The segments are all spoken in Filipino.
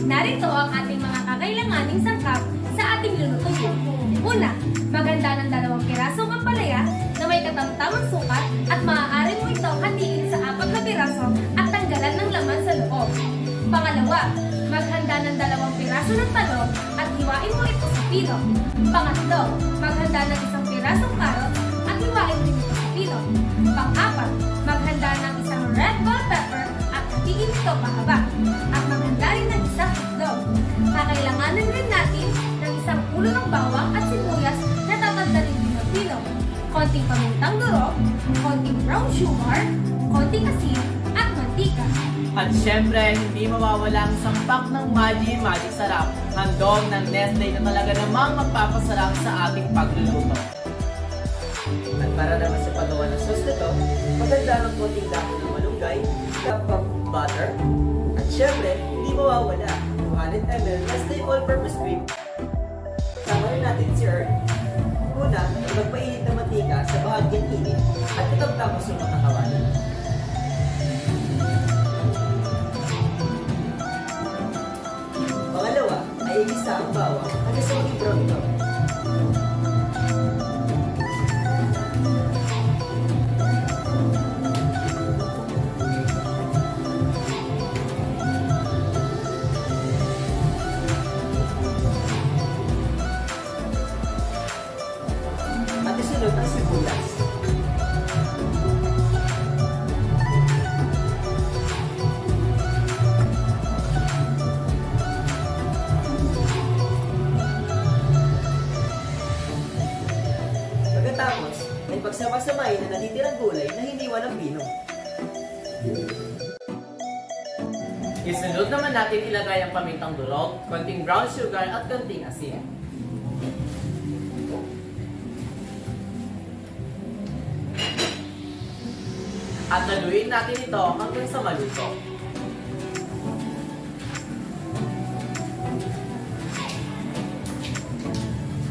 Narito ang ating mga kakailanganing sangkap sa ating lulutuin. Una, maghanda ng 2 pirasong ampalaya na may katamtamang sukat at maaari mo ito hatiin sa 4 na piraso at tanggalan ng laman sa loob. Pangalawa, maghanda ng 2 piraso ng talong at hiwain mo ito sa pino. Pangatlo, maghanda ng 1 pirasong karot at hiwain din ito sa pino. Pang-apat, maghanda ng 1 red bell pepper at hatiin ito pahaba. At maghanda rin ng 1 itlog. Kakailanganin rin natin ng 1 ulo ng bawang at sibuyas na tatanggalin din ng pino. Konting pamintang durog, konting brown sugar, konting asin at mantika. At syempre, hindi mawawala ang pack ng Maggi Sarap. Handog ng Nestle na talaga namang magpapasarap sa ating pagluluto. At para naman sa paggawa ng sauce nito, maganda ng konting dahon ng malunggay, cup of butter, at syempre, hindi mawawala 200 ml Nestle All-Purpose Cream. Samarin natin si Earth. Una, magpainit na mantika sa bahagyang init at itamtamos yung mga kawali. Pangalawa, ay igisa ang bawang hanggang sa maging brown ito. At isunod ang sibuyas. Pagkatapos, ay pagsama-samahin na natitirang gulay na hindi walang pino. Isunod naman natin ilagay ang pamintang durog, konting brown sugar at konting asin. At haluin natin ito hanggang sa maluto.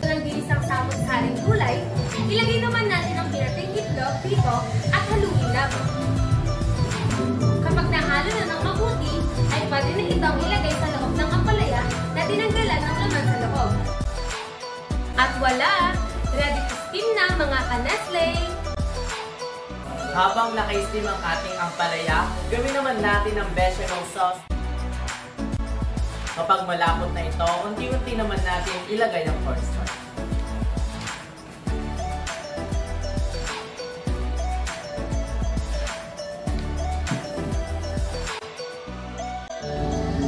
Ng ginisang samot-saring gulay, ilagay naman natin ang pinating itlog dito at haluin lamang. Kapag nahalo na ng mabuti, ay pwede na itong ilagay sa loob ng ampalaya na tinanggalan ng laman sa loob. At wala! Ready to steam na mga ka-Nestle! Habang naka-steam ang ating ampalaya, gawin naman natin ang bechamel sauce. Kapag malapot na ito, unti-unti naman natin ilagay ang cornstarch.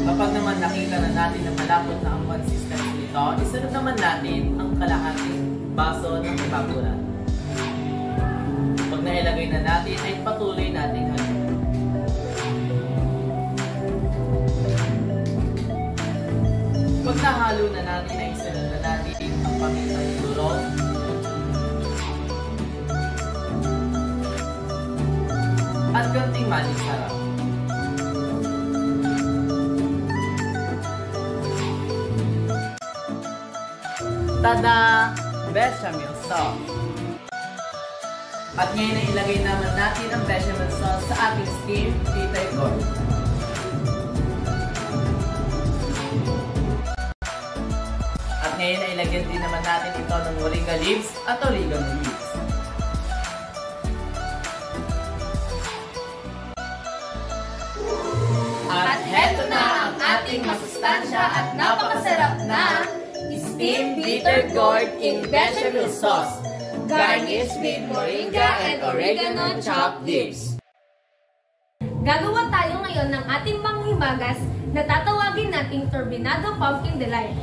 Kapag naman nakita na natin na malapot na ang consistency nito, isunod naman natin ang kalahating baso ng evaporant. Pag nailagay na natin, ay patuloy natin haluin. Pag nahalo na natin, ay isunod na natin ang pamintang durog, at konting Maggi Sarap. Tada! Bechamel sauce. At ngayon ay ilagay naman natin ang bechamel sauce sa ating steamed bitter gourd. At ngayon ay ilagyan din naman natin ito ng moringa leaves at oregano leaves. At heto na ang ating masustansya at napakasarap na steamed bitter gourd in bechamel sauce, garnished with moringa and oregano chopped dips. Gagawa tayo ngayon ng ating panghimagas na tatawagin nating Turbinado Pumpkin Delight.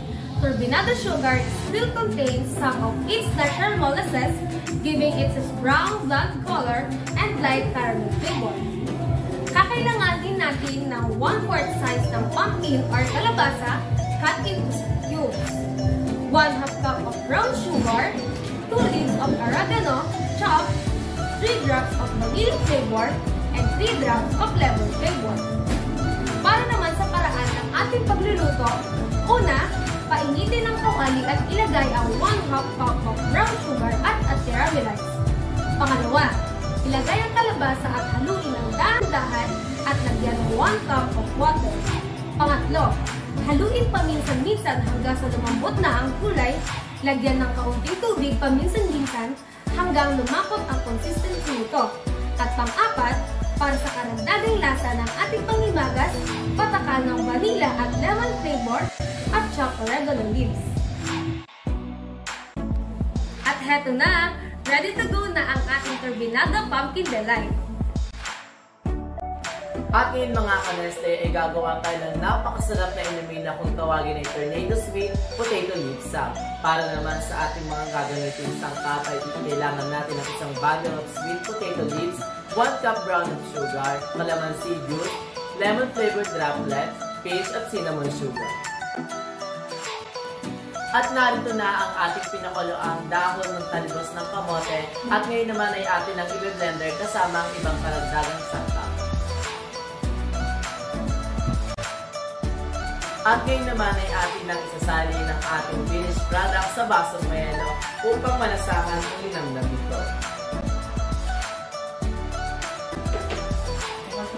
Turbinado sugar still contains some of its natural molasses, giving it its brown blunt color and light caramel flavor. Kakailanganin natin ng 1/4 size ng pumpkin or kalabasa cut into cubes, 1/2 cup of brown sugar, 2 leaves of oregano chopped, 3 drops of vanilla flavor, and 3 drops of lemon flavor. Para naman sa paraan ng ating pagluluto, una, painitin ang kawali at ilagay ang 1/2 cup of brown sugar at caramelize. Pangalawa, ilagay ang kalabasa at haluin ng dahan-dahan at lagyan ng 1 cup of water. Pangatlo, haluin paminsan-minsan hanggang sa lumambot na ang kulay, lagyan ng kaunting tubig paminsan-minsan hanggang lumakot ang consistency nito. At pang-apat, para sa karagdagang lasa ng ating panghimagas, patakan ng vanilla at lemon flavor at chocolate leaves. At heto na, ready to go na ang ating turbinado pumpkin delight. At ngayon mga kaneste, ay gagawa tayo ng napakasarap na inumin na kung tawagin ay Tornado Sweet Potato Leaf Sap. Para naman sa ating mga gagamitin sangkap ay kailangan natin ng isang bundle of sweet potato leaves, 1 cup brown of sugar, calamansi juice, lemon flavored droplets, paste at cinnamon sugar. At narito na ang ating pinakuluang dahon ng talbos ng kamote at ngayon naman ay atin ang i-blender kasama ang ibang karagdagang sangkap. At ngayon naman ay atin nang isasali ng ating finished product sa basong mayelo upang malasahan ang linamnam nito.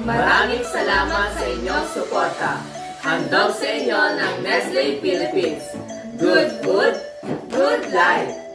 Maraming salamat sa inyong suporta. Handog sa inyo ng Nestle Philippines. Good food, good life!